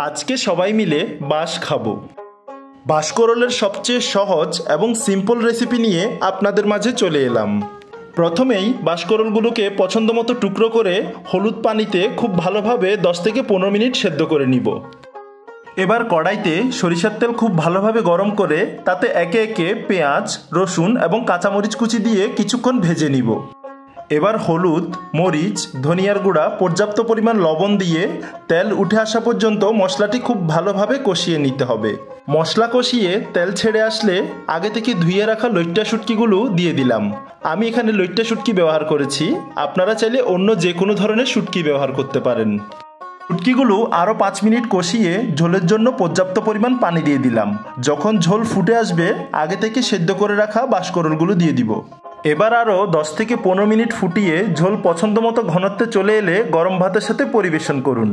আজকে সবাই মিলে বাঁশ খাবো। বাঁশকরলের সবচেয়ে সহজ এবং সিম্পল রেসিপি নিয়ে আপনাদের মাঝে চলে এলাম। প্রথমেই বাঁশকরলগুলোকে পছন্দ মতো টুকরো করে হলুদ পানিতে খুব ভালোভাবে 10 থেকে 15 মিনিট সেদ্ধ করে নিব। এবার কড়াইতে সরিষার তেল খুব ভালোভাবে গরম করে তাতে একে একে পেঁয়াজ, রসুন এবং কাঁচামরিচ কুচি দিয়ে কিছুক্ষণ ভেজে নিব। এবার হলুদ, মরিচ, ধনিয়ার গুঁড়া, পর্যাপ্ত পরিমাণ লবণ দিয়ে তেল উঠে আসা পর্যন্ত মশলাটি খুব ভালোভাবে কষিয়ে নিতে হবে। মশলা কষিয়ে তেল ছেড়ে আসলে আগে থেকে ধুয়ে রাখা লইট্টা শুটকিগুলো দিয়ে দিলাম। আমি এখানে লইট্টা শুটকি ব্যবহার করেছি, আপনারা চাইলে অন্য যে কোনো ধরনের শুটকি ব্যবহার করতে পারেন। শুটকিগুলো আরও 5 মিনিট কষিয়ে ঝোলের জন্য পর্যাপ্ত পরিমাণ পানি দিয়ে দিলাম। যখন ঝোল ফুটে আসবে আগে থেকে সেদ্ধ করে রাখা বাঁশকরলগুলো দিয়ে দিব। এবার আরও 10 থেকে 15 মিনিট ফুটিয়ে ঝোল পছন্দ মতো ঘনত্বে চলে এলে গরম ভাতের সাথে পরিবেশন করুন।